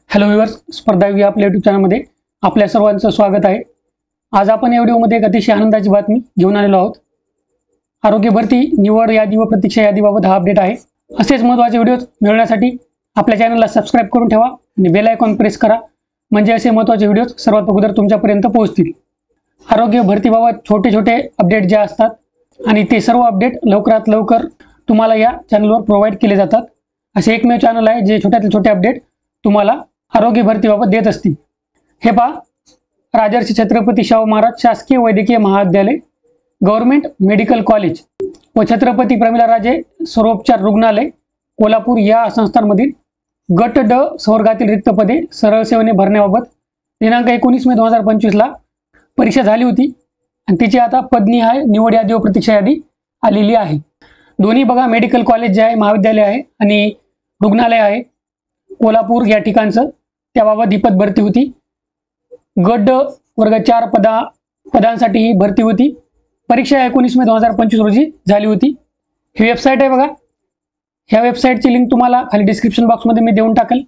Hello viewers, स्पर्धा या आपल्या यूट्यूब चॅनलमध्ये आपल्या सर्वांचं स्वागत आहे। आज आपण या व्हिडिओमध्ये एक अतिशय आनंदाची बातमी घेऊन आलेलो आहोत। आरोग्य भरती निवड यादी व प्रतीक्षा यादीबाबत हा अपडेट आहे। असेच महत्त्वाचे व्हिडिओज मिळवण्यासाठी आपल्या चॅनलला सबस्क्राइब करून ठेवा आणि बेल आयकॉन प्रेस करा, म्हणजे असे महत्त्वाचे व्हिडिओज सर्वात अगोदर तुमच्यापर्यंत पोहोचतील। आरोग्य भरतीबाबत छोटे छोटे अपडेट जे असतात आणि ते सर्व अपडेट लवकरात लवकर तुम्हाला या चॅनलवर प्रोव्हाइड केले जातात। असे एकमेव चॅनल आहे जे छोट्यातील छोटे अपडेट तुम्हाला आरोग्य भरतीबाबत देत असते। हे पहा, राजर्षी छत्रपती शाहू महाराज शासकीय वैद्यकीय महाविद्यालय, गव्हर्नमेंट मेडिकल कॉलेज व छत्रपती प्रमिलाराजे सर्वोपचार रुग्णालय कोल्हापूर या संस्थांमधील गट ड संवर्गातील रिक्त पदे सरळ सेवेने भरण्याबाबत दिनांक 19 मे 2025 ला परीक्षा झाली होती आणि तिची आता पदनिहाय निवड यादी व प्रतीक्षा यादी आलेली आहे। दोन्ही बघा, मेडिकल कॉलेज जे आहे, महाविद्यालय आहे आणि रुग्णालय आहे कोल्हापूर या ठिकाणचं, त्याबाबत ही पद भरती होती। गट ड वर्ग 4 पदांसाठी ही भरती होती। परीक्षा 19 मे 2025 रोजी झाली होती। ही वेबसाईट आहे बघा, ह्या वेबसाईटची लिंक तुम्हाला खाली डिस्क्रिप्शन बॉक्समध्ये मी देऊन टाकेल,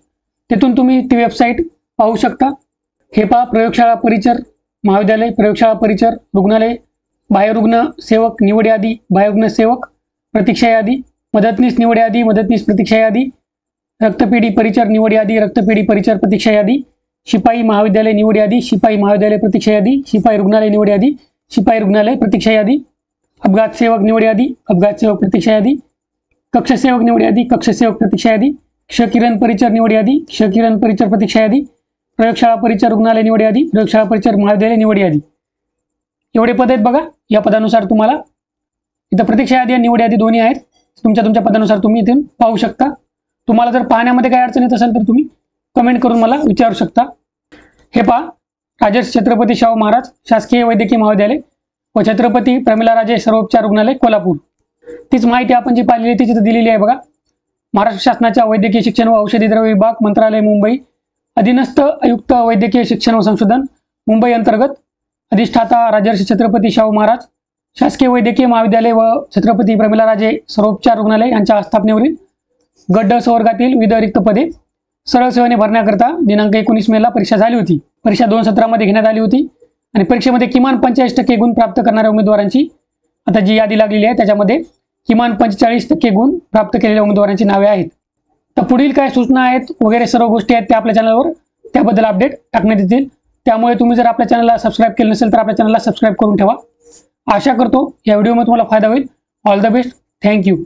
तिथून तुम्ही ती वेबसाईट पाहू शकता। हे पहा, प्रयोगशाळा परिचर महाविद्यालय, प्रयोगशाळा परिचर रुग्णालय, बाह्यरुग्ण सेवक निवड यादी, बाह्यरुग्ण सेवक प्रतीक्षा यादी, मदतनीस निवड यादी, मदतनीस प्रतीक्षा यादी, रक्तपेढी परिचर निवड यादी, रक्तपेढी परिचर प्रतीक्षा यादी, शिपाई महाविद्यालय निवड यादी, शिपाई महाविद्यालय प्रतीक्षा यादी, शिपाई रुग्णालय निवड यादी, शिपाई रुग्णालय प्रतीक्षा यादी, अपघात सेवक निवड यादी, अपघात सेवक प्रतीक्षा यादी, कक्ष सेवक निवड यादी, कक्ष सेवक प्रतीक्षा यादी, क्षकिरण परिचर निवड यादी, क्षकिरण परिचर प्रतीक्षा यादी, प्रयोगशाळा परिचर रुग्णालय निवड यादी, प्रयोगशाळा परिचर महाविद्यालय निवड यादी। एवढे पद आहेत बघा। या पदानुसार तुम्हाला इथं प्रतीक्षा यादी आणि निवड यादी दोन्ही आहेत। तुमच्या पदानुसार तुम्ही इथून पाहू शकता। तुम्हाला जर पाहण्यामध्ये काही अडचण येत असेल तर तुम्ही कमेंट करून मला विचारू शकता। हे पहा, राजर्षी छत्रपती शाहू महाराज शासकीय वैद्यकीय महाविद्यालय व छत्रपती प्रमिलाराजे सर्वोपचार रुग्णालय कोल्हापूर, तीच माहिती आपण जी पाहिलेली ती तिथे दिलेली आहे बघा। महाराष्ट्र शासनाच्या वैद्यकीय शिक्षण व औषधी द्रव्य विभाग मंत्रालय मुंबई अधीनस्थ आयुक्त वैद्यकीय शिक्षण व संशोधन मुंबई अंतर्गत अधिष्ठाता राजर्षी छत्रपती शाहू महाराज शासकीय वैद्यकीय महाविद्यालय व छत्रपती प्रमिलाराजे सर्वोपचार रुग्णालय यांच्या आस्थापनेवरील गट ड संवर्गातील विविध रिक्त पदे सरळ सेवेने भरण्याकरता दिनांक 19 मे ला परीक्षा झाली होती। परीक्षा 2 सत्रामध्ये घेण्यात आली होती आणि परीक्षेमध्ये किमान 45% गुण प्राप्त करणाऱ्या उमेदवारांची आता जी यादी लागलेली आहे त्याच्यामध्ये किमान 45% गुण प्राप्त केलेल्या उमेदवारांची नावे आहेत। तर पुढील काय सूचना आहेत वगैरे सर्व गोष्टी आहेत त्या आपल्या चॅनलवर त्याबद्दल अपडेट टाकण्यात येतील। त्यामुळे तुम्ही जर आपल्या चॅनलला सबस्क्राइब केलं नसेल तर आपल्या चॅनलला सबस्क्राइब करून ठेवा। आशा करतो या व्हिडिओमध्ये तुम्हाला फायदा होईल। All the best, thank you.